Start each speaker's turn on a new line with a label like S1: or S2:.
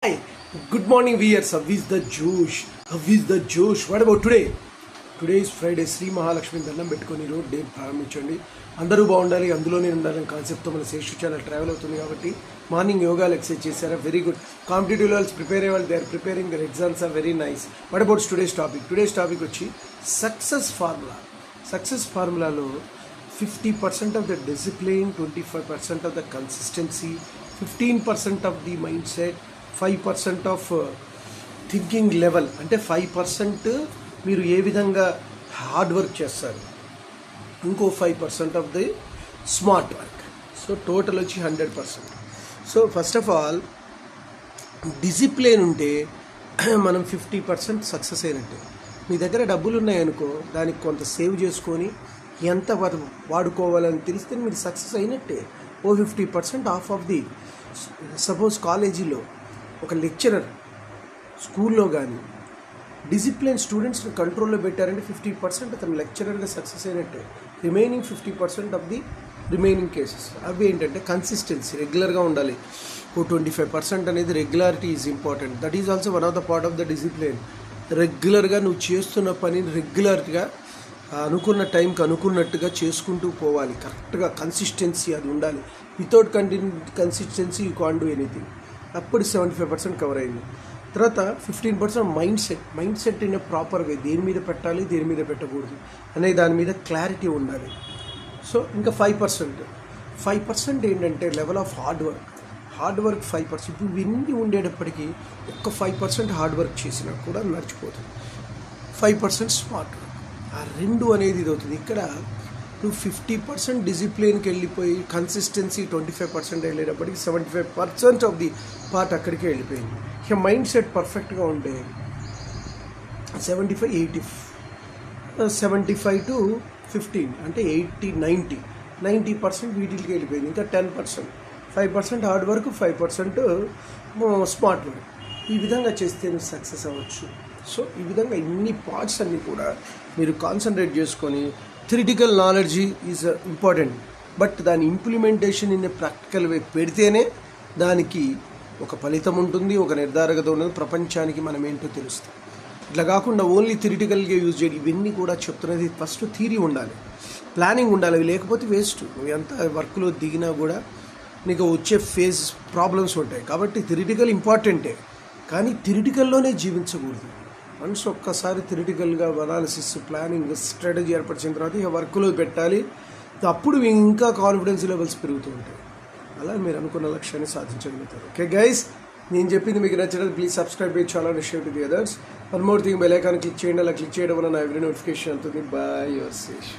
S1: Hi, good morning viewers. How is the Josh? How is the Josh? What about today? Today is Friday. Shri Mahalakshmi దండం పెట్టుకొని రోజు day ప్రారంభించండి. అందరూ బాగుండాలి, అందులోనే ఉండాలని కాన్సెప్ట్తో మన శేషు ఛానల్ ట్రావెల్ అవుతుంది కాబట్టి మార్నింగ్ యోగాలు ఎక్సర్సైజ్ చేశారా? Very good. Competitive levels prepare అయ్యే వాళ్ళు they are preparing their exams are very nice. What about today's topic? Today's topic వచ్చి సక్సెస్ ఫార్ములా. సక్సెస్ ఫార్ములాలో 50% of the discipline, 25% of the consistency, 15% of the mind set, 5% of thinking level. అంటే 5% మీరు ఏ విధంగా hard work చేస్తారు, ఇంకో 5% of the smart work. So total వచ్చి 100%. So first of all discipline ఉంటే మనం 50% సక్సెస్ అయినట్టే. మీ దగ్గర డబ్బులు ఉన్నాయనుకో, దానికి కొంత సేవ్ చేసుకొని ఎంత వాడుకోవాలని తెలిస్తే మీరు సక్సెస్ అయినట్టే. ఓ 50% ఆఫ్ ది సపోజ్ కాలేజీలో ఒక లెక్చరర్ స్కూల్లో కానీ డిసిప్లిన్ స్టూడెంట్స్ని కంట్రోల్లో పెట్టారంటే 50% అతను లెక్చరర్గా సక్సెస్ అయినట్టే. Remaining 50% of the remaining cases అవి ఏంటంటే కన్సిస్టెన్సీ, రెగ్యులర్గా ఉండాలి. ఓ 25% అనేది regularity is important. That is also one of the part of the discipline. రెగ్యులర్గా నువ్వు చేస్తున్న పనిని రెగ్యులర్గా అనుకున్న టైంకి అనుకున్నట్టుగా చేసుకుంటూ పోవాలి. కరెక్ట్గా కన్సిస్టెన్సీ అది ఉండాలి. Without consistency you can't do anything. అప్పుడు 75% కవర్ అయింది. తర్వాత 15% mind set in a proper way. దేని మీద పెట్టాలి, దేని మీద పెట్టకూడదు అనే దాని మీద క్లారిటీ ఉండాలి. సో ఇంకా 5% ఏంటంటే లెవెల్ ఆఫ్ హార్డ్ వర్క్. 5%. ఇప్పుడు ఇవన్నీ ఉండేటప్పటికీ ఒక్క 5% హార్డ్ వర్క్ చేసినా కూడా నడిచిపోతుంది. 5% స్మార్ట్ వర్క్. ఆ రెండు అనేది ఇది అవుతుంది. ఇక్కడ నువ్వు 50% డిసిప్లిన్కి వెళ్ళిపోయి కన్సిస్టెన్సీ 25% వెళ్ళేటప్పటికి 75% ఆఫ్ ది పార్ట్ అక్కడికే వెళ్ళిపోయింది. ఇక మైండ్ సెట్ పర్ఫెక్ట్గా ఉంటే 75 to 15 అంటే 90% వీటికి వెళ్ళిపోయింది. ఇంకా 10%, 5% హార్డ్ వర్క్, 5% స్మార్ట్ వర్క్. ఈ విధంగా చేస్తే నువ్వు సక్సెస్ అవ్వచ్చు. సో ఈ విధంగా ఇన్ని పార్ట్స్ అన్నీ కూడా మీరు కాన్సన్ట్రేట్ చేసుకొని, theoretical knowledge is important, but దాని ఇంప్లిమెంటేషన్ ఇన్ ప్రాక్టికల్ వే పెడితేనే దానికి ఒక ఫలితం ఉంటుంది, ఒక నిర్ధారకత ఉంటుంది, ప్రపంచానికి మనం ఏంటో తెలుస్తాం. ఇట్లా కాకుండా ఓన్లీ థియరిటికల్గా యూజ్ చేయడం, ఇవన్నీ కూడా చెప్తున్నది ఫస్ట్ థియరీ ఉండాలి, ప్లానింగ్ ఉండాలి. అవి లేకపోతే వేస్ట్. నువ్వు ఎంత వర్క్లో దిగినా కూడా నీకు వచ్చే ఫేజ్ ప్రాబ్లమ్స్ ఉంటాయి. కాబట్టి థియరిటికల్ ఇంపార్టెంటే, కానీ థియరిటికల్లోనే జీవించకూడదు. వన్స్ ఒక్కసారి థియరిటికల్గా అనాలిసిస్, ప్లానింగ్, స్ట్రాటజీ ఏర్పరిచిన తర్వాత ఇక వర్క్లో పెట్టాలి. అప్పుడు ఇంకా కాన్ఫిడెన్స్ లెవెల్స్ పెరుగుతూ ఉంటాయి. అలా మీరు అనుకున్న లక్ష్యాన్ని సాధించగలుగుతారు. ఓకే గైస్, నేను చెప్పింది మీకు నచ్చినట్టు ప్లీజ్ సబ్స్క్రైబ్ చేయండి, చాలా share to the others. One more thing, bell icon click చేయండి. అలా క్లిక్ చేయడం వల్ల నా ఎవ్రీ నోటిఫికేషన్ అవుతుంది. Bye your Sesh.